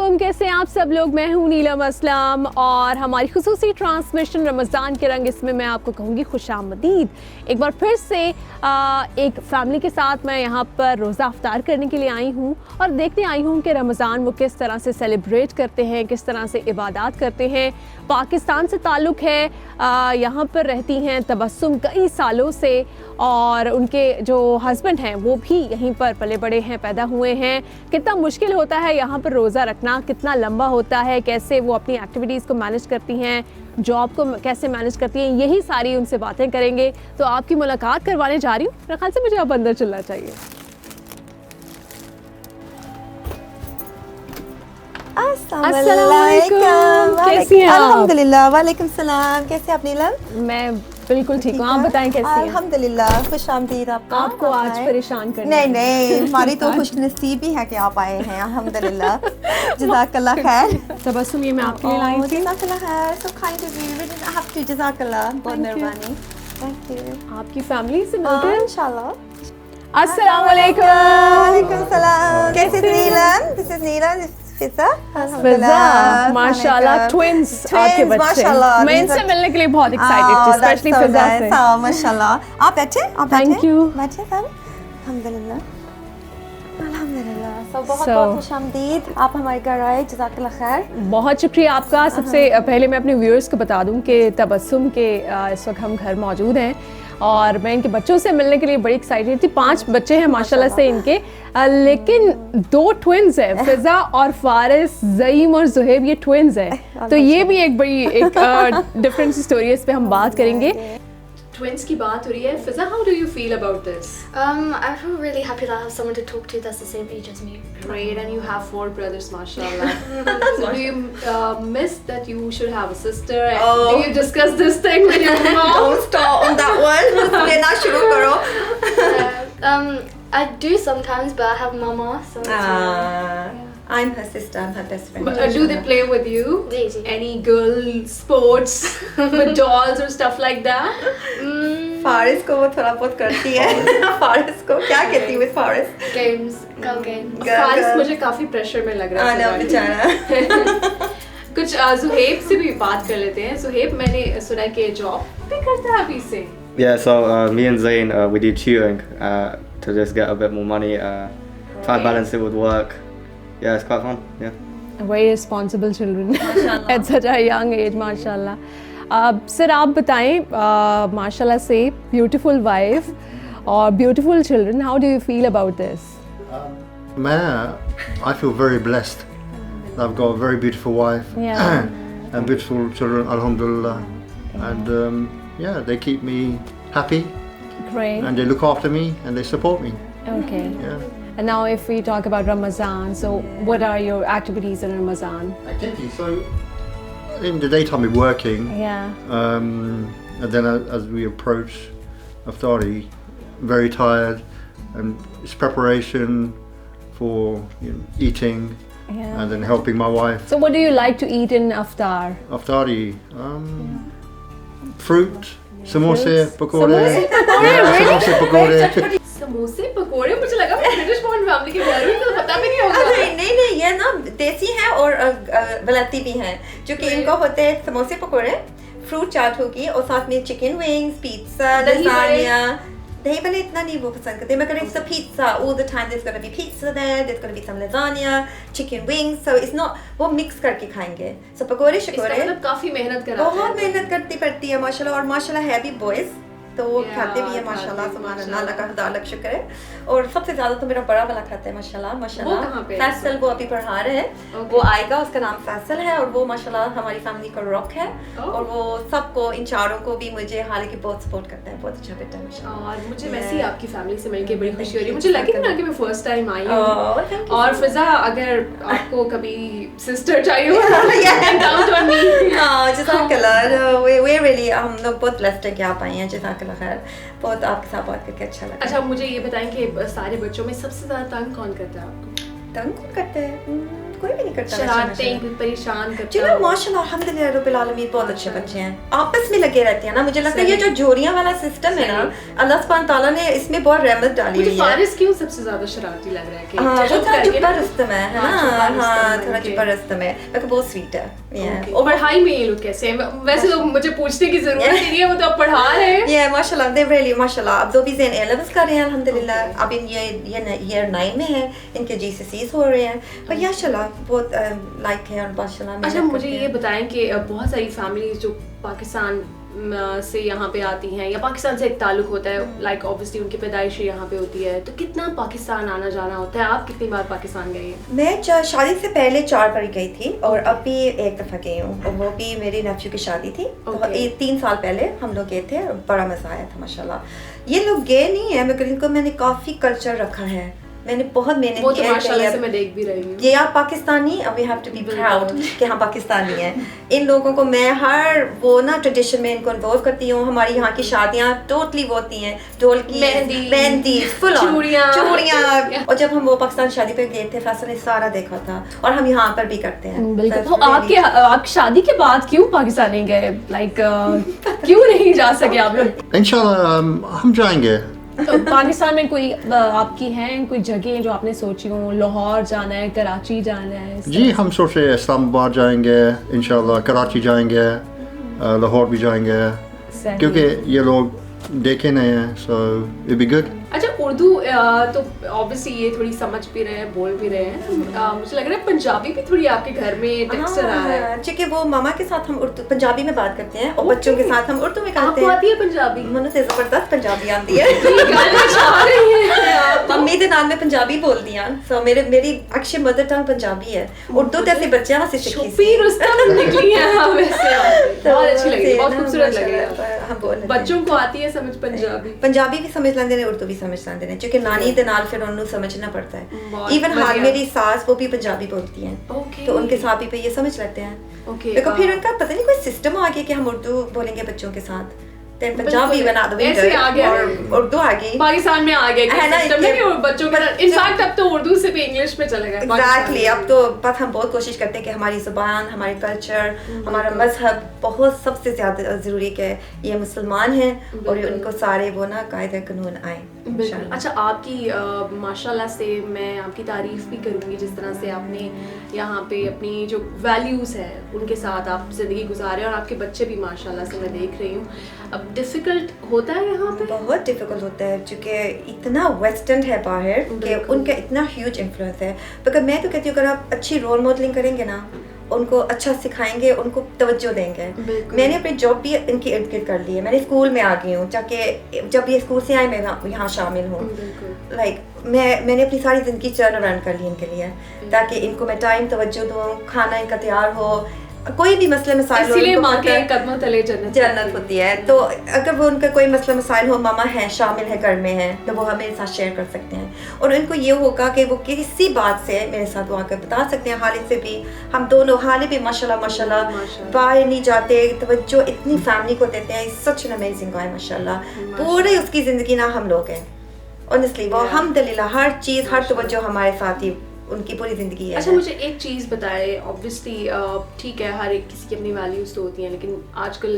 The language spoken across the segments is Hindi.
अस्सलामुअलैकुम, कैसे हैं आप सब लोग। मैं हूं नीलम असलम और हमारी खुसूसी ट्रांसमिशन रमज़ान के रंग, इसमें मैं आपको कहूँगी खुशामदीद। एक बार फिर से एक फ़ैमिली के साथ मैं यहाँ पर रोज़ा अफ्तार करने के लिए आई हूँ और देखने आई हूँ कि रमज़ान वो किस तरह से सेलिब्रेट करते हैं, किस तरह से इबादत करते हैं। पाकिस्तान से ताल्लुक़ है, यहाँ पर रहती हैं तबस्सुम कई सालों से और उनके जो हस्बैंड हैं वो भी यहीं पर पले बड़े हैं, पैदा हुए हैं। कितना मुश्किल होता है यहाँ पर रोज़ा रखना, कितना लंबा होता है, कैसे वो अपनी एक्टिविटीज़ को मैनेज करती हैं, जॉब को कैसे मैनेज करती हैं, यही सारी उनसे बातें करेंगे। तो आपकी मुलाकात करवाने जा रही हूँ। मेरे ख्याल से मुझे अब अंदर चलना चाहिए। अस्सलामुअलैकुम, कैसी हैं आप? अल्हम्दुलिल्लाह, वालेकुम सलाम। कैसे आप नीलम? मैं बिल्कुल ठीक हूँ, आप बताएं कैसी हैं? अल्हम्दुलिल्लाह, खुशामदीद आपका। आपको आज परेशान करना नहीं नहीं, हमारी तो खुशनसीबी है कि आप आए हैं, अल्हम्दुलिल्लाह। जज़ाकल्लाह खैर। तबस्सुम ये मैं आपके लिए लाई थी। जज़ाकल्लाह खैर, so kind of you, we didn't have to, जज़ाकल्लाह, बहुत मेहरबानी। Thank you। आपकी फैमिली से मिलते हैं इंशाल्लाह। अस्सलामुअलैकुम। वालेकुम सलाम। कैसे नीलम? This is Neelam, this is फिज़ा। फिज़ा, माशाल्लाह, ट्विंस आपके बच्चे। माशाल्लाह, मैं इनसे मिलने के लिए बहुत एक्साइटेड थी, स्पेशली फिज़ा से। माशाल्लाह। आप बैठे? Thank you। बैठे सब? अल्हम्दुलिल्लाह। अल्हम्दुलिल्लाह। सब बहुत So- बहुत खुशामदीद। आप हमारे घर आए, जज़ाकल्लाह खैर। बहुत शुक्रिया आपका। सबसे पहले मैं अपने व्यूअर्स को बता दूं कि तबस्सुम के इस वक्त हम घर मौजूद हैं और मैं इनके बच्चों से मिलने के लिए बड़ी एक्साइटेड थी। 5 बच्चे हैं माशाल्लाह से इनके, लेकिन 2 ट्विन्स हैं, फिज़ा और फारिस। ज़ईम और ज़ुहैब ये ट्विन्स हैं, तो ये भी एक बड़ी डिफरेंट स्टोरी है, इस पे हम बात करेंगे। ट्विन्स की बात हो रही है। Fiza, how do you feel about this? I feel really happy that I have someone to talk to that's the same age as me. Great, and you have 4 brothers, mashallah. So do you miss that you should have a sister? And Oh. do you discuss this thing with your mom? Don't stop on that one. लेना शुरू करो। I do sometimes, but I have mama, so I'm her sister. I'm her best friend. But, do they play with you? Easy. Any girl sports with dolls or stuff like that? Faris को वो थोड़ा बहुत करती है। फारिस को क्या कहती है Faris? games, girl games. Faris मुझे काफी प्रेशर में लग रहा आना है। बेचारा। कुछ ज़ुहैब से भी बात कर लेते हैं। ज़ुहैब, मैंने सुना कि जॉब भी करता है अभी से। Yeah, so me and Zayn, we do tutoring to just get a bit more money, try and balance it with work. Yeah, it's quite fun, yeah. Very responsible children at such a young age, माशाल्लाह। सर आप बताएं, माशाल्लाह से ब्यूटीफुल वाइफ और beautiful children, how do you feel about this? I feel very blessed. I've got a very beautiful wife Yeah. and beautiful children, alhamdulillah. And yeah, they keep me happy Great. and they look after me and they support me. Okay. Yeah. And now if we talk about Ramadan, so what are your activities in Ramadan? Activity. So in the daytime we're working, Yeah. and then as we approach Iftari, very tired, and it's preparation for eating Yeah. and then helping my wife. So what do you like to eat in Iftar? Iftari, fruit, samosa, Fruits. pakode. Samosa, Yeah, samosa, pakode. समोसे पकोड़े, मुझे लगा मैं ब्रिटिश बॉर्न फैमिली के घर हूँ, तो पता भी नहीं होगा। नहीं नहीं, ये ना देसी है और वलाती भी है, जो कि इनको होते हैं समोसे पकोड़े, फ्रूट चाट होगी और साथ में चिकन विंग्स, पिज्जा, दही बड़े। लसानिया। दही बड़े इतना नहीं वो पसंद करते, मगर it's a pizza all the time. There's gonna be pizza there, there's gonna be some lasagna, chicken wings, so it's not, वो मिक्स करके खाएंगे। So पकोड़े इसका शकोड़े मतलब काफी मेहनत कराते बहुत हैं। मेहनत करती पड़ती है माशाल्लाह, और माशाल्लाह है भी बॉयज, तो वो Yeah, खाते भी है माशाल्लाह, खाते, सुभान माशाल्लाह। अल्लाह, अल्लाह का अलग शुक्र है। और सबसे ज्यादा तो मेरा बड़ा वाला खाता है माशाल्लाह माशाल्लाह। वो कहाँ पे है? फैसल वो अभी पढ़ा रहे हैं, Okay. वो आएगा, उसका नाम फैसल है और वो माशाल्लाह हमारी फैमिली का रॉक है। Oh. और वो सबको, इन चारों को भी मुझे हालांकि बहुत सपोर्ट करता है, बहुत अच्छा बेटा है माशाल्लाह। और मुझे वैसे ही आपकी फैमिली से मिलके बड़ी खुशी हो रही है। मुझे लगी ना कि मैं फर्स्ट टाइम आई हूँ। Oh, thank you और so फिजा, अगर आपको कभी सिस्टर चाहिए हो डाउन ऑन मी। हाँ, जज़ाकल्लाह, we really, हम लोग बहुत ब्लेस्ड हैं कि आप आई हैं, जज़ाकल्लाह खैर। बहुत आपके साथ बात करके अच्छा लगा। अच्छा, मुझे ये बताएं कि सारे बच्चों में सबसे ज्यादा तंग कौन करता है आपको? तंग कौन करते हैं? कोई भी नहीं करता। शरारतें कोई परेशान करता जी ना, माशाल्लाह अल्हम्दुलिल्लाह रब्बिल आलमीन बहुत अच्छे बच्चे हैं, आपस में लगे रहते हैं ना। मुझे लगता है ये जो जोड़ियां वाला सिस्टम है ना, अल्लाह सुब्हान ताला ने इसमें बहुत रहमत डाली हुई है। फारिस क्यों सबसे ज्यादा शरारती लग रहा है कि हाँ, वो चुप थोड़ा करके चुप्पा ना? रुस्तम है ना, हाँ थोड़ा चुप्पा रुस्तम है, मेरे को बहुत स्वीट है। Okay. और पढ़ाई में ये लोग कैसे हैं? वैसे तो मुझे पूछने की जरूरत ही नहीं है, वो तो अब पढ़ा रहे हैं। ये माशाल्लाह दे रियली माशाल्लाह, अब दो भी ज़ेन A-levels कर रहे हैं अल्हम्दुलिल्लाह। अब इन ये ईयर 9 में है, इनके GCSEs हो रहे हैं, पर माशाल्लाह बहुत लाइक है और माशाल्लाह। अच्छा मुझे ये बताएं कि बहुत सारी फैमिलीज जो पाकिस्तान से यहाँ पे आती हैं या पाकिस्तान से एक ताल्लुक होता है, लाइक ऑब्वियसली उनकी पैदाइश यहाँ पे होती है, तो कितना पाकिस्तान आना जाना होता है? आप कितनी बार पाकिस्तान गई हैं? मैं शादी से पहले 4 बार गई थी और अब भी एक दफ़ा गई हूँ, और वो भी मेरी नेफ्यू की शादी थी। तो 3 साल पहले हम लोग गए थे, बड़ा मज़ा आया था माशाल्लाह। ये लोग गए नहीं है मगर इनको मैंने काफ़ी कल्चर रखा है, मैंने बहुत मेहनत वो तो की है। माशाल्लाह से मैं देख भी रही हूँ। ये आप पाकिस्तानी, अब we have to be proud कि हम पाकिस्तानी हैं। इन लोगों को मैं हर वो ना ट्रेडिशन में इनको इन्वॉल्व करती हूँ। हमारी यहाँ की शादियाँ टोटली वो होती हैं, ढोलकी, मेहंदी, फुल चूड़ियाँ। और जब हम वो पाकिस्तान शादी पे गए थे, फैसल ने सारा देखा था, और हम यहाँ पर भी करते हैं। बिल्कुल। तो आप शादी के बाद क्यों पाकिस्तान नहीं गए? लाइक क्यों नहीं जा सके आप लोग? इंशाल्लाह हम जाएंगे। तो पाकिस्तान में कोई आपकी हैं कोई जगह जो आपने सोची हो? लाहौर जाना है, कराची जाना है? जी हम सोच रहे हैं इस्लामाबाद जाएंगे इंशाल्लाह, कराची जाएंगे, लाहौर भी जाएंगे, क्योंकि ये लोग देखे नहीं हैं, so it'll be good. अच्छा उर्दू तो ऑब्वियसली ये थोड़ी समझ भी रहे हैं, बोल भी रहे हैं, मुझे लग रहा है पंजाबी भी थोड़ी आपके घर में टेक्सचर आ रहा है। क्योंकि वो मामा के साथ हम उर्दू पंजाबी में बात करते हैं और बच्चों के साथ हम उर्दू में करते आपको हैं। आती है पंजाबी? मनु से जबरदस्त पंजाबी आती है। गाना गा रही हैं। मम्मी दे नाल में पंजाबी बोलदी हां, सो मेरी एक्चुअली मदर टंग पंजाबी है। उर्दू ते असि बच्चेयां वास्ते सीखी छुपी रुस्तम निकली है हम वैसे। बहुत अच्छी लगी, बहुत खूबसूरत लगी। हम बोल बच्चों को आती है समझ पंजाबी? पंजाबी भी समझ लेंदे ने, उर्दू भी समझ लेंदे ने, क्योंकि नानी दे नाल फिर उन्हें समझना पड़ता है। इवन हाल मेरी सास वो भी पंजाबी बोलती हैं, तो उनके साथ भी पे ये समझ लेते हैं। देखो फिर उनका पता नहीं कोई सिस्टम आ गया कि हम उर्दू बोलेंगे बच्चों के साथ, तो पंजाबी बना दो ऐसे आ गया और उर्दू आ गई पाकिस्तान में आ गया है ना, सिस्टम में कि बच्चों का इनफैक्ट अब तो उर्दू से भी इंग्लिश में चले गए। एग्जैक्टली। अब तो बस हम बहुत कोशिश करते हैं कि हमारी ज़ुबान, हमारी कल्चर, हमारा मजहब बहुत सबसे ज़्यादा ज़रूरी है। ये मुसलमान हैं और उनको सारे वो ना कायदे कानून आए। बिल्कुल। अच्छा आपकी माशाल्लाह से मैं आपकी तारीफ भी करूँगी जिस तरह से आपने यहाँ पे अपनी जो वैल्यूज़ है उनके साथ आप ज़िंदगी गुजारे, और आपके बच्चे भी माशाल्लाह से मैं देख रही हूँ। अब डिफ़िकल्ट होता है यहाँ पे? बहुत डिफ़िकल्ट होता है क्योंकि इतना वेस्टर्न है बाहर कि उनका इतना ह्यूज इन्फ्लुएंस है। मगर मैं तो कहती हूँ अगर आप अच्छी रोल मॉडलिंग करेंगे ना, उनको अच्छा सिखाएंगे, उनको तवज्जो देंगे। मैंने अपनी जॉब भी इनकी इर्द गिर्द कर ली है, मैंने स्कूल में आ गई हूँ, ताकि जब ये स्कूल से आए मैं यहाँ शामिल हूँ। लाइक मैंने अपनी सारी ज़िंदगी टर्न अराउंड कर ली इनके लिए, ताकि इनको मैं टाइम तवज्जो दूँ, खाना इनका तैयार हो, कोई भी मसले मसाइल हो, इसलिए माँ के कदमों तले जन्नत होती है। तो अगर वो उनका कोई मसला मसाइल हो, मामा है शामिल है घर में है, तो वो हमें साथ शेयर कर सकते हैं, और उनको ये होगा कि वो किसी बात से मेरे साथ वो आकर बता सकते हैं। हालिद से भी हम दोनों, हालिद भी माशाल्लाह बाहर नहीं जाते, तवज्जो इतनी फैमिली को देते हैं। सच एन अमेजिंग गाय माशाल्लाह, पूरी उसकी ज़िंदगी ना हम लोग हैं ऑनेस्टली। वो अल्हम्दुलिल्लाह हर चीज़, हर तवज्जो हमारे साथ ही उनकी पूरी ज़िंदगी है। अच्छा मुझे एक चीज़ बताए, ऑब्वियसली ठीक है हर एक किसी की अपनी वैल्यूज़ तो होती हैं, लेकिन आजकल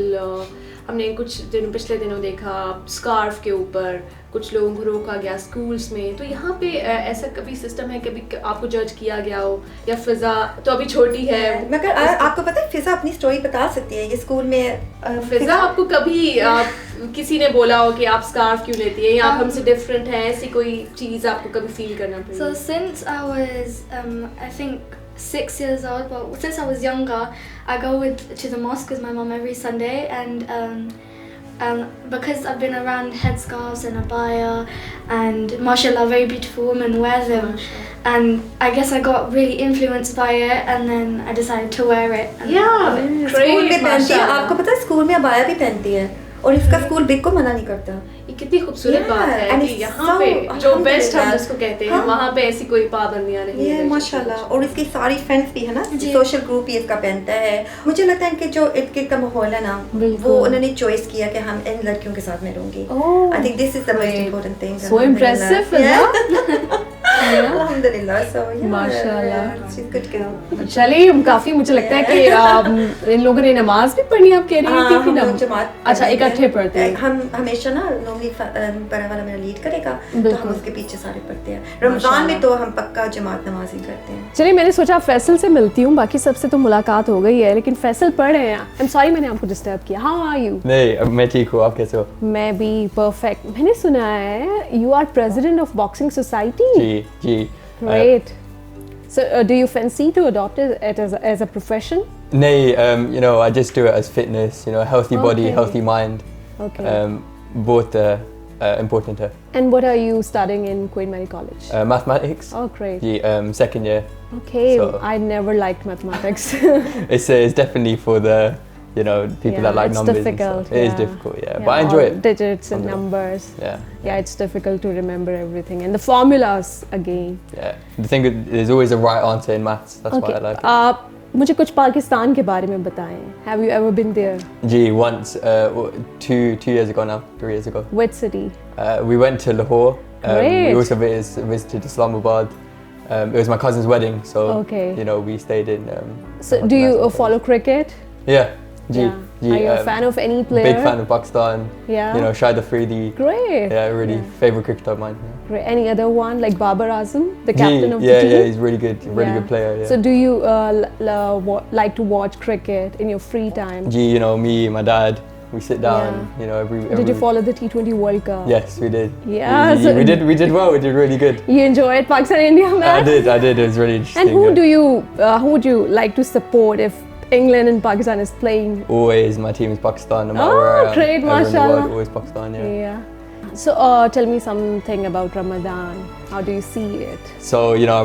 हमने कुछ पिछले दिनों देखा स्कार्फ के ऊपर कुछ लोगों को रोका गया स्कूल्स में, तो यहाँ पे ऐसा कभी सिस्टम है कभी आपको जज किया गया हो? या फिज़ा तो अभी छोटी है, मगर आपको पता है फिज़ा अपनी स्टोरी बता सकती है। ये स्कूल में फिज़ा आपको कभी किसी ने बोला हो कि आप स्कार्फ क्यों लेती है या आप हमसे डिफरेंट हैं, ऐसी कोई चीज़ आपको कभी फील करना पड़ी? So since I was I think 6 years old, but since I was younger, I go to the mosque with my mom every Sunday, and because I've been around headscarves and abaya, and mashallah very beautiful women wear them, and I guess I got really influenced by it, and then I decided to wear it. Yeah, school में पहनती है, आपको पता है स्कूल में अबाया भी पहनती है, और इसका स्कूल बिल्कुल को मना नहीं करता। ये कितनी खूबसूरत बात है कि यहाँ पे जो बेस्ट हम जिसको कहते हैं वहाँ पे ऐसी कोई पाबंदियाँ नहीं है माशाल्लाह। और इसकी सारी फ्रेंड्स भी है ना, सोशल ग्रुप भी इसका पहनता है। मुझे लगता है इनके जो इनके का माहौल है ना, वो उन्होंने चॉइस किया कि हम इन लड़कियों के साथ में रहूंगी। I think this is the most important thing. So impressive. अल्हम्दुलिल्लाह so yeah, माशाल्लाह। she's good girl। चलिए काफी मुझे लगता है कि इन लोगों ने नमाज भी पढ़ी, आप कह रही हैं कि हम ना? लोग जमात अच्छा इकट्ठे पढ़ते हैं। हम हमेशा ना नॉर्मली बड़ा वाला मेरा लीड करेगा तो हम उसके पीछे सारे पढ़ते हैं। रमजान में तो हम पक्का जमात नमाज ही करते हैं। चलिए मैंने सोचा फैसल से मिलती हूँ, बाकी सबसे तो मुलाकात हो गई है, लेकिन फैसल पढ़ रहे हैं। आई एम सॉरी मैंने आपको डिस्टर्ब किया। How are you? नहीं, मैं ठीक हूँ, आप कैसे हो? मैं भी परफेक्ट। मैंने सुना है you are president of boxing society. जी। Great. So, do you fancy to adopt it as a profession? नहीं, you know, I just do it as fitness, you know, healthy body, Okay. healthy mind. Okay. Both important. And what are you studying in Queen Mary College? Mathematics. Oh, great. जी, second year. Okay. So- I never liked mathematics. It's definitely for the, you know, people that like it's numbers. difficult. And stuff. It is difficult, yeah. But I enjoy all it. Digits and Alhamdulillah. numbers. Yeah. Yeah, it's difficult to remember everything and the formulas again. Yeah. The thing is, there's always a right answer in maths. That's why I like it. आप मुझे कुछ पाकिस्तान के बारे में बताएं. Have you ever been there? Gee, once, 2 years ago now, 3 years ago. Which city? We went to Lahore. Great. We also visited Islamabad. It was my cousin's wedding, so Okay. you know we stayed in. So, do you follow cricket? Yeah. Gee, Yeah. Are you a fan of any player? Big fan of Pakistan. Yeah. You know, Shahid Afridi. Great. Yeah, really favorite cricketer of mine. Yeah. Great. Any other one like Babar Azam, the captain of the yeah, team? yeah, he's really good. Really good player. Yeah. So do you like to watch cricket in your free time? Gee, you know, me, my dad, we sit down. Yeah. You know, every. Did you follow the T20 World Cup? Yes, we did. Yeah, We so- did well. We did really good. You enjoyed Pakistan-India match? I did. It was really interesting. And who yeah. who would you like to support if England and Pakistan is playing? Always, my team is Pakistan. No matter Oh, where I am. great, Everywhere in the mashallah. world, always Pakistan. Yeah. Yeah. So tell me something about Ramadan. How do you see it? So you know,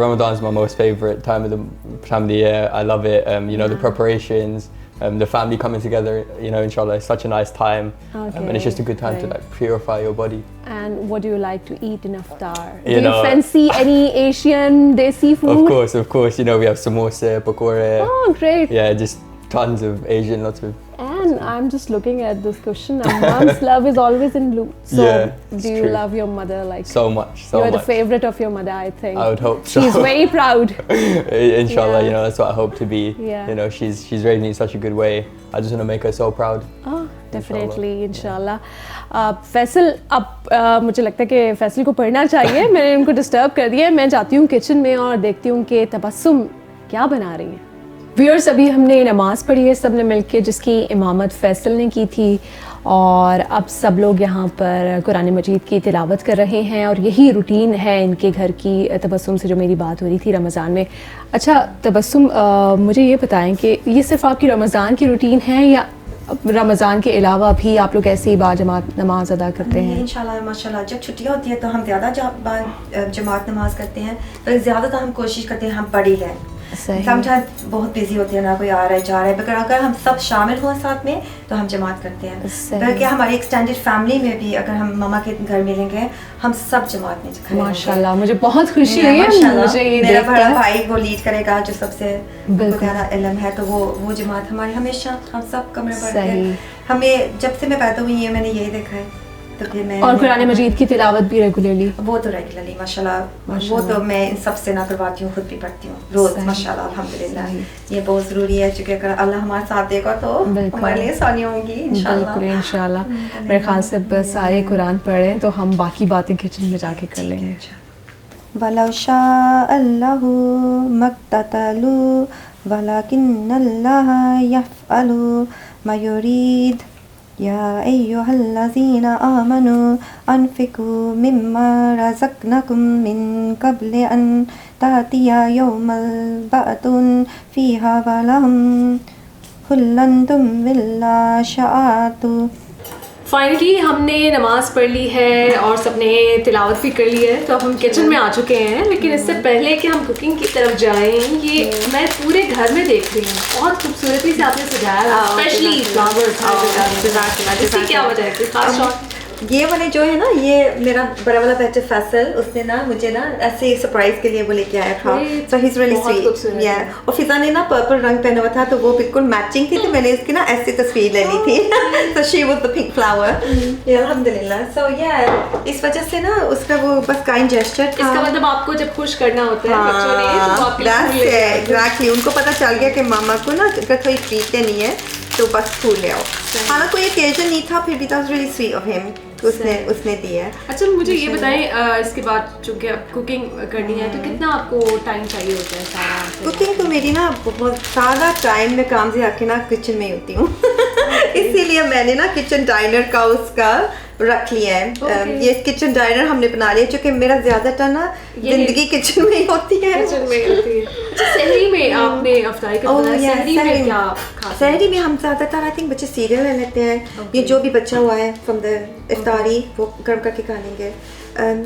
Ramadan is my most favorite time of the year. I love it. You know, the preparations, the family coming together. You know, inshallah, it's such a nice time, and it's just a good time to Right. like purify your body. And what do you like to eat in iftar? You Do know- you fancy any Asian desi food? Of course. You know, we have samosa, pakora. Oh, great. Yeah, just tons of Asian, lots of. And I'm just looking at this question. Now, mom's love is always in blue. So, Yeah, it's do you true. love your mother like? So much. So you are much. the favorite of your mother, I think. I would hope so. She's very proud. Inshallah, Yeah. you know, that's what I hope to be. Yeah. You know, she's raised me in such a good way. I just want to make her so proud. Oh, definitely, inshallah. Faisal अब मुझे लगता है कि फैसल को पढ़ना चाहिए. मैंने उनको डिस्टर्ब कर दिया. मैं जाती हूँ किचन में और देखती हूँ कि तबस्सुम क्या बना रही हैं. व्यूअर्स, अभी हमने नमाज़ पढ़ी है सब ने मिलके, जिसकी इमामत फैसल ने की थी, और अब सब लोग यहाँ पर कुरान मजीद की तिलावत कर रहे हैं, और यही रूटीन है इनके घर की. तबस्सुम से जो मेरी बात हो रही थी रमज़ान में. अच्छा तबस्सुम, मुझे ये बताएं कि ये सिर्फ आपकी रमज़ान की रूटीन है या रमज़ान के अलावा भी आप लोग ऐसे ही बाजमात नमाज अदा करते हैं? इंशाल्लाह माशाल्लाह जब छुट्टियाँ होती हैं तो हम ज़्यादा जमात नमाज करते हैं, पर ज़्यादातर हम कोशिश करते हैं हम पढ़ ही लें. सही. समटाइम्स बहुत बिजी होती है ना, कोई आ रहा है जा रहा है, मगर अगर हम सब शामिल हों साथ में तो हम जमात करते हैं. सही. बल्कि हमारी एक्सटेंडेड फैमिली में भी अगर हम ममा के घर मिलेंगे हम सब जमात में खड़े होंगे. माशाल्लाह, मुझे बहुत खुशी हुई है माशाल्लाह. मुझे ये मेरा बड़ा देखकर. भाई वो लीड करेगा जो सबसे बिल्कुल. ज़्यादा इल्म है, तो वो जमात हमारी हमेशा हम सब कमरे पर सही. हमें जब से मैं पैदा हुई है मैंने यही देखा है. तो फिर मैं और कुरान मजीद की तिलावत भी रेगुलरली? वो तो रेगुलरली माशाल्लाह. वो माशाल्लाह. तो मैं इन सबसे ना करवाती हूँ, खुद भी पढ़ती हूँ रोज सही. माशाल्लाह अल्हम्दुलिल्लाह. सही. ये बहुत ज़रूरी है क्योंकि अगर अल्लाह हमारे साथ देगा तो बिल्कुल. हमारे लिए आसानी होंगी इंशाल्लाह. बिल्कुल इंशाल्लाह. मेरे ख्याल से बस सारे कुरान पढ़ें तो हम बाकी बातें किचन में जाके कर लेंगे. वलौ शाअल्लाहु मक्ततलु वलकिन्नल्लाह यफ़अलु मा युरीद. या अय्युहल्लज़ीना आमनु अनफ़िक़ू मिम्मा रज़क़नाकुम मिन क़ब्ल अन तातिया यौमल बअतुन फ़ीहा वलहुम खुल्लन्तुम बिल्ला शआतु. फाइनली हमने नमाज पढ़ ली है और सबने तिलावत भी कर ली है, तो अब हम किचन में आ चुके हैं. लेकिन इससे पहले कि हम कुकिंग की तरफ जाएं, ये मैं पूरे घर में देख रही हूँ बहुत खूबसूरती से आपने सजाया है, स्पेशली फ्लावर्स. इसकी क्या वजह है? कोई खास शॉट? ये वाले जो है ना, ये मेरा बड़ा वाला बेटा फैसल, उसने ना मुझे ना ऐसे सरप्राइज के लिए वो लेके आया था। सो ही इज रियली स्वीट। या और फिजा ने ना पर्पल रंग पहना हुआ था तो वो बिल्कुल मैचिंग थी, तो मैंने इसकी ना ऐसी तस्वीर ले ली थी। So she was the pink flower. अल्हम्दुलिल्लाह। सो या इस वजह से ना उसका वो बस काइंड जेस्चर था। इसका मतलब आपको जब खुश करना होता है बच्चों ने तो आपके लिए फूल लेके आए। एग्जैक्टली, उनको पता चल गया कि मामा को ना अगर कोई ट्रीट देनी है तो बस फूल ले आओ। हालांकि कोई ओकेजन नहीं था, फिर भी that was really sweet of him, उसने दिया है। अच्छा मुझे ये बताएं, इसके बाद चूंकि अब कुकिंग करनी है तो कितना आपको टाइम चाहिए होता है सारा? कुकिंग तो मेरी ना बहुत सारा टाइम में काम से आके ना किचन में ही होती हूँ। इसीलिए मैंने ना किचन डाइनर का उसका रख लिया है। ये किचन डाइनर हमने बना लिया क्योंकि मेरा ज्यादातर ना जिंदगी किचन में ही होती है। किचन में होती है। अच्छा सहरी में आपने अफ्तारी का बताया, सहरी में क्या खाते हैं? सहरी में हम ज्यादातर आई थिंक बच्चे सीरियल ले लेते हैं। ये जो भी बचा हुआ है फ्रॉम द इफ्तारी वो गर्म करके खा लेंगे।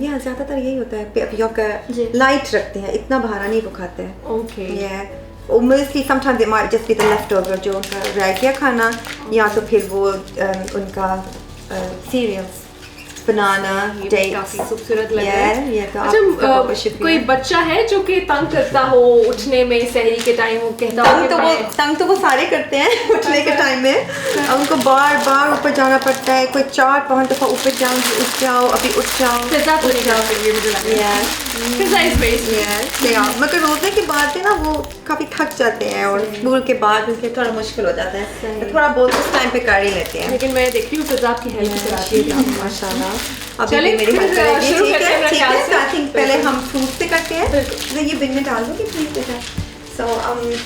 या ज्यादातर यही होता है, प्योर का लाइट रखते हैं, इतना भारा नहीं वो खाते हैं। Okay. Mostly sometimes it might just be the leftover जो उनका रह गया खाना, या तो फिर वो उनका cereals, banana, dates। काफी खूबसूरत लग रहा है। ये तो अच्छा कोई बच्चा है जो कि तंग करता हो उठने में सहरी के टाइम, वो कहता हो तंग तो वो सारे करते हैं उठने के टाइम में। उनको बार बार ऊपर जाना पड़ता है, कोई 4-5 दफा ऊपर जाओ, उठ जाओ, अभी उठ जाओ, फिजा तो नहीं जाओ, फिर ये मुझे लग रहा है फिजा इज बेस्ट। मगर रोज़े के बाद ना वो काफ़ी थक जाते हैं और स्कूल के बाद उनके थोड़ा मुश्किल हो जाता है, तो थोड़ा बहुत उस टाइम पे कर ही लेते हैं। लेकिन मैं देखती हूँ फिजा आपकी हेल्प कराती है माशाल्लाह। अभी भी मेरी हेल्प करेगी। ठीक है ठीक है। आई थिंक पहले हम फ्रूट से करते हैं। तो ये बिन में डाल दूँगी फ्रूट के साथ। सो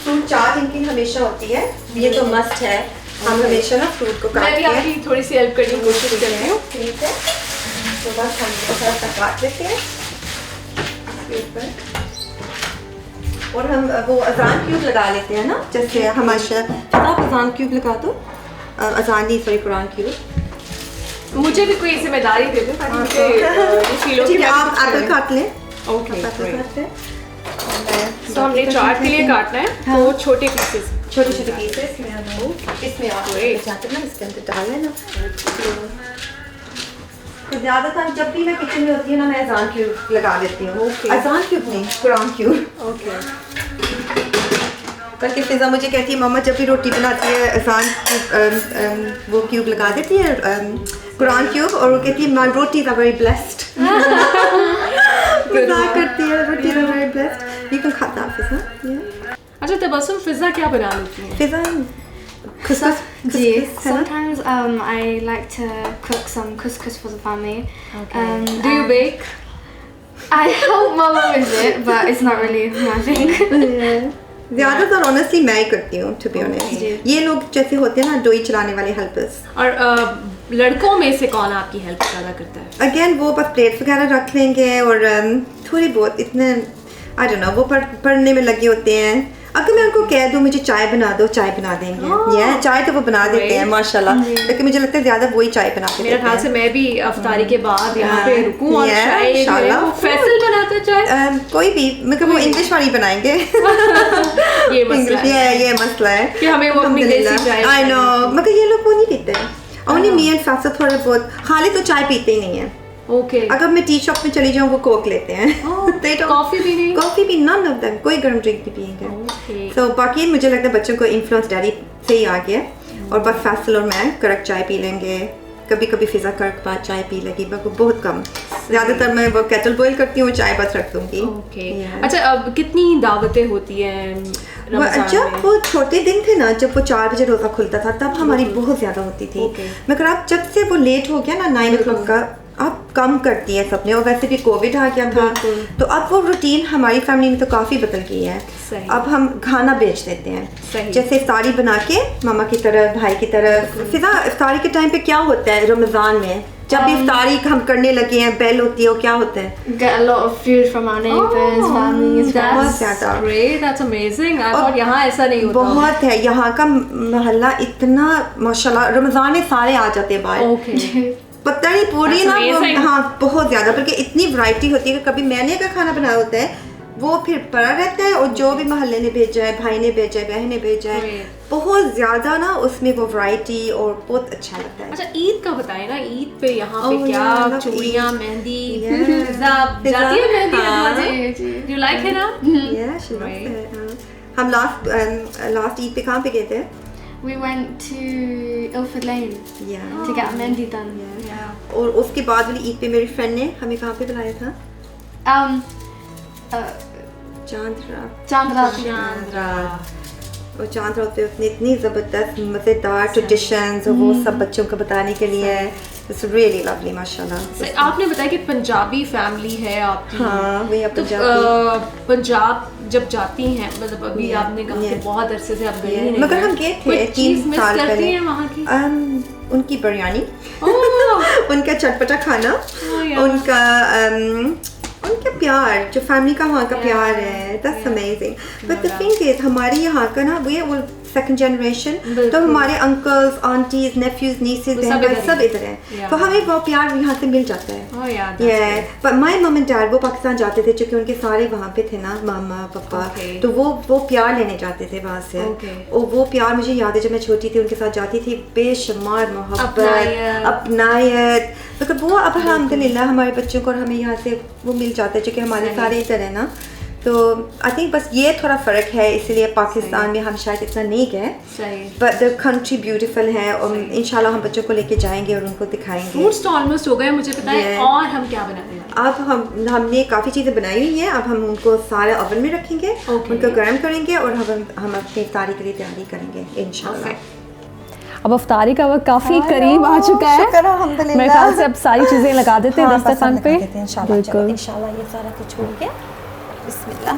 फ्रूट चाट इनकी हमेशा होती है, ये तो मस्ट है। हम हमेशा ना फ्रूट को काटते हैं। मैं भी आपकी थोड़ी सी हेल्प करने की कोशिश करती हूँ। ठीक है, तो बस हम थोड़ा सा काट लेते हैं और हम वो अजान क्यूब लगा लेते हैं ना, जैसे हमारे आप अजान क्यूब लगा दो। अजान नहीं, सॉरी, कुरान क्यूब। मुझे भी कोई जिम्मेदारी दे दो ताकि मुझे ठीक है, आप एप्पल काट लें। ओके काटते हैं। तो हमने चाट के लिए काटना है तो छोटे पीसेस, छोटे पीसेस इसमें आप जाते ना इसके अंदर डाल लेना। तो ज़्यादातर जब भी मैं किचन में होती हूँ ना, मैं अजान क्यूब लगा देती हूँ। अजान क्यूब नहीं, कुरान क्यूब। ओके। बल्कि फिजा मुझे कहती है मम्मा जब भी रोटी बनाती है अजान वो क्यूब लगा देती है, कुरान क्यूब, और वो कहती है my roti are very blessed. मजाक करती है, रोटी आर वेरी ब्लेस्ड। ये कौन खाता है फिजा? अच्छा तबस्सुम, फिजा क्या बना लेती है? फिजा Sometimes I like to cook some couscous for the family. Do you bake? I help Mama with it, but it's not really my thing. ज़्यादातर ऑनेस्टली मैं ही करती हूँ, टू बी ऑनेस्ट। ये लोग जैसे होते हैं ना डोई चलाने वाले हेल्पर्स। और लड़कों में से कौन आपकी हेल्प ज़्यादा करता है? अगेन वो बस प्लेट्स वगैरह रख लेंगे और थोड़ी बहुत, इतने आई डोंट नो, वो पढ़ने में लगे होते हैं। अगर मैं उनको कह दूँ मुझे चाय बना दो, चाय बना देंगे। ये चाय तो वो बना देते हैं माशाल्लाह, लेकिन मुझे लगता है ज़्यादा वही चाय बनाते हैं। मेरे ख्याल से मैं भी अफ्तारी के बाद यहाँ पे रुकूं और चाय इंशाल्लाह। फैसल बनाता है चाय? कोई भी, मतलब वो इंग्लिश वाली बनाएंगे। ये मसला है। ये मसला है कि हमें वो अपनी देसी चाय। आई नो, मगर ये लोग वो नहीं पीते हैं। ओनली मी एंड फैसल थोड़ा बहुत, खाली तो चाय पीते ही नहीं है। ओके। अगर मैं टी शॉप में चली जाऊँ वो कोक लेते हैं। कॉफी भी नहीं? कॉफी भी नन ऑफ देम, कोई गर्म ड्रिंक नहीं पिएंगे। सो बाकी मुझे लगता है बच्चों को इन्फ्लुएंस डैडी से ही आ गया, और बस फैसल और मैं कड़क चाय पी लेंगे, कभी कभी फिजा कड़क बाद चाय पी लेगी, बस बहुत कम। ज़्यादातर मैं वो केटल बॉईल करती हूँ, चाय बस रख दूँगी। ओके। अच्छा अब कितनी दावतें होती हैं जब वो छोटे दिन थे ना, जब वो 4 बजे रोज़ा खुलता था तब हमारी बहुत ज़्यादा होती थी। मगर अब जब से वो लेट हो गया ना 9 o'clock का, अब कम करती है सबने, और वैसे भी कोविड आ गया था तो अब वो रूटीन हमारी फैमिली में तो काफ़ी बदल गई है। अब हम खाना बेच देते हैं, जैसे इफ्तारी बना के मामा की तरह, भाई की तरह। फिजा इफ्तारी के टाइम पे क्या होता है रमज़ान में, जब भी इफ्तारी हम करने लगे हैं, बेल होती है, क्या होता है? Get a lot of food from our neighbors, families. बहुत ज़्यादा। Great, that's amazing. और यहाँ ऐसा नहीं होता। बहुत है, यहाँ का मोहल्ला इतना माशाल्लाह, रमज़ान में सारे आ जाते हैं बाहर। ओके। पता नहीं पूरी ना वो, हाँ बहुत ज़्यादा, बल्कि इतनी वैरायटी होती है कि कभी मैंने अगर खाना बनाया होता है वो फिर पड़ा रहता है, और जो भी मोहल्ले ने भेजा है, भाई ने भेजा है, बहन ने भेजा है, बहुत ज़्यादा ना उसमें वो वैरायटी और बहुत अच्छा लगता है। अच्छा, ईद का बताए ना, ईद पे यहाँ पे Oh, क्या yeah, I love चूड़ियाँ, Eid. मेहंदी, Yeah. फिजा, जाती है मेहंदी लगवाने? You like it, huh? Yeah, she loves it. हम लास्ट ईद पे कहाँ पे गए थे? We went to Ilford Lane Yeah. to get mehndi done. और उसके बाद वाली ईद पे मेरी फ्रेंड ने हमें कहाँ पे बुलाया था? चांद रात। और चांद रात पे उसने इतनी ज़बरदस्त मज़ेदार ट्रेडिशंस और वो सब बच्चों को बताने के लिए, इट्स रियली लवली माशाल्लाह। आपने बताया कि पंजाबी फैमिली है आपकी। हाँ, वही तो पंजाब जब जाती हैं, मतलब अभी आपने कहा कि बहुत अरसे से आप गई नहीं, मगर हम गए थे 3 साल करती पहले। हैं वहाँ की? उनकी बिरयानी, उनका चटपटा खाना, यार। उनका प्यार, जो फैमिली का वहाँ का प्यार है, that's amazing. But the thing is हमारे यहाँ का ना वो सेकंड जनरेशन, तो हमारे अंकल्स, आंटीज, नेफ्यूज, नीसेस, सब इधर हैं, तो हमें वो प्यार यहाँ से मिल जाता है। पर माय मम एंड डैड वो पाकिस्तान जाते थे, क्योंकि उनके सारे वहाँ पे थे ना, मामा पापा, तो वो प्यार लेने जाते थे वहाँ से। और वो प्यार मुझे याद है, जब मैं छोटी थी उनके साथ जाती थी, बेशुमार मोहब्बत, अपनायत, मतलब वो अब अल्हम्दुलिल्लाह हमारे बच्चों को और हमें यहाँ से वो मिल जाता है, क्योंकि हमारे सारे इधर है ना। तो आई थिंक बस ये थोड़ा फ़र्क है, इसलिए पाकिस्तान में हम शायद इतना नहीं गए, बट द कंट्री ब्यूटीफुल है, और इंशाल्लाह हम बच्चों को लेके जाएंगे और उनको दिखाएंगे। फूड्स तो ऑलमोस्ट हो गए, मुझे पता है। और हम क्या बनाने हैं? अब हमने काफ़ी चीज़ें बनाई हुई हैं, अब हम उनको सारे ओवन में रखेंगे, उनको गर्म करेंगे, और हम अपनी इफ्तारी के लिए तैयारी करेंगे इंशाल्लाह। अब इफ्तारी का वक्त काफी करीब आ चुका है, मेरे ख्याल से अब सारी चीजें लगा देते हैं दस्तरखान पे। इंशाल्लाह ये सारा कुछ हो गया। बिस्मिल्लाह।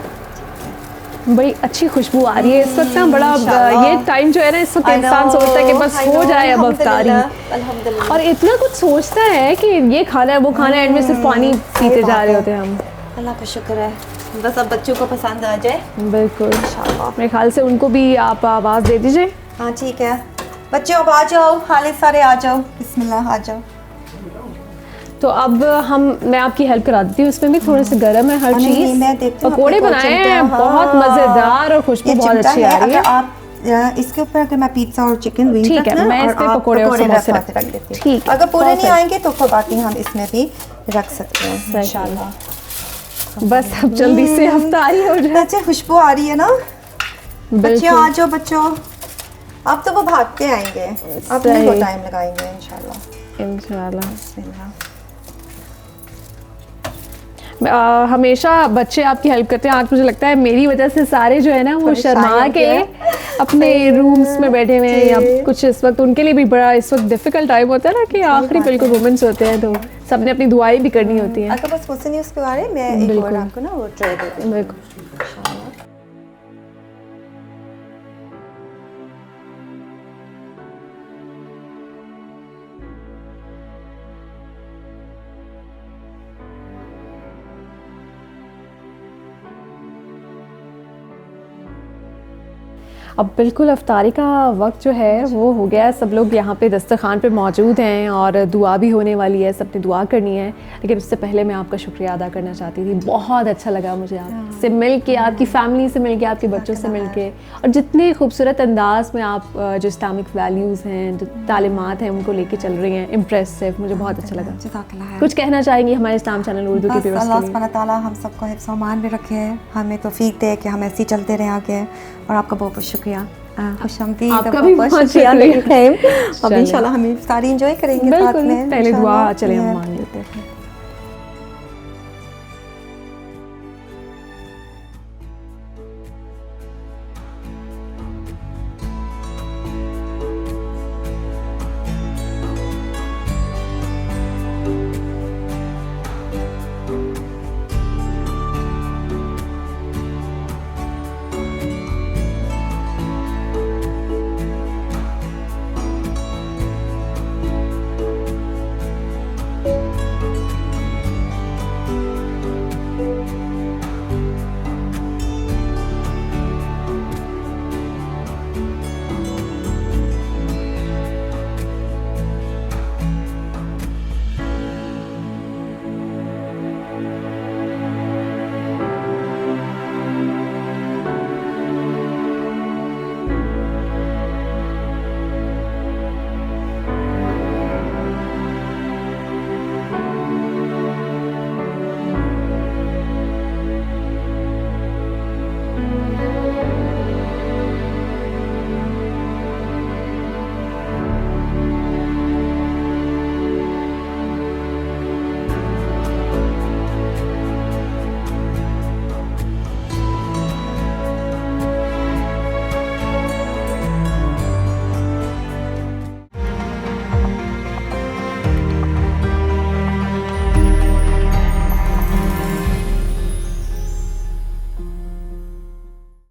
बड़ी अच्छी खुशबू आ रही है इस वक्त ना, बड़ा ये टाइम जो है ना, इस वक्त इंसान सोचता है कि बस हो जाए अब इफ्तारी, और इतना कुछ सोचता है कि ये खाना है वो खाना है, एंड में सिर्फ पानी पीते जा रहे होते हैं हम। अल्लाह का शुक्र है, बस अब बच्चों को पसंद आ जाए। बिल्कुल, मेरे ख्याल से उनको भी आप आवाज़ दे दीजिए। हाँ ठीक है, बच्चों अब आ जाओ, हाले सारे आ जाओ, बिस्मिल्लाह आ जाओ। तो अब मैं आपकी हेल्प करा देती हूँ, इसमें भी थोड़े से गर्म है हर चीज़। पकौड़े बनाए हैं, बहुत मज़ेदार, और खुशबू बहुत अच्छी आ रही है। आप इसके ऊपर अगर मैं पिज़्ज़ा और चिकन विंग, ठीक है, मैं इस पे पकौड़े और समोसे रख देती हूँ। ठीक है, अगर पूरे नहीं आएंगे तो कोई बात नहीं, हम इसमें भी रख सकते हैं इंशाल्लाह। बस अब जल्दी से इफ्तारी हो जाए। अच्छी खुशबू आ रही है ना, बच्चों आ जाओ बच्चों, अब तो वो भागते आएंगे, अब नहीं वो टाइम लगाएंगे इंशाल्लाह। हमेशा बच्चे आपकी हेल्प करते हैं, आज मुझे लगता है मेरी वजह से सारे जो है ना वो शर्मा के अपने रूम्स में बैठे हुए हैं, या कुछ इस वक्त उनके लिए भी बड़ा इस वक्त डिफिकल्ट टाइम होता है ना, कि आखिरी बिल्कुल मोमेंट्स होते हैं, तो सबने अपनी दुआएं भी करनी होती हैं। अगर बस क्वेश्चन नहीं उसके बारे में एक और आपको ना वो ट्राई देते हैं। बिल्कुल। अब बिल्कुल इफ्तारी का वक्त जो है वो हो गया है, सब लोग यहाँ पे दस्तरखान पे मौजूद हैं और दुआ भी होने वाली है, सबने दुआ करनी है। लेकिन उससे पहले मैं आपका शुक्रिया अदा करना चाहती थी, बहुत अच्छा लगा मुझे आपसे मिल के, आपकी फैमिली से मिल के, आपके बच्चों से मिल के, और जितने खूबसूरत अंदाज में आप जो इस्लामिक वैल्यूज़ हैं, जो तालीमात हैं, उनको लेके चल रही हैं, इम्प्रेसिव, मुझे बहुत अच्छा लगा। कुछ कहना चाहेंगी हमारे इस्लाम चैनल उर्दू के व्यूअर्स के लिए? अल्लाह ताला हम सबको हिफ्ज़ व अमान में रखे, हमें तौफीक दे कि हम ऐसे ही चलते रहें आगे, और आपका बहुत बहुत शुक्रिया। खुशामदीद, आपका भी बहुत शुक्रिया। अब इंशाल्लाह हम इफ्तारी एंजॉय करेंगे साथ में। पहले दुआ चले हम मान लेते हैं।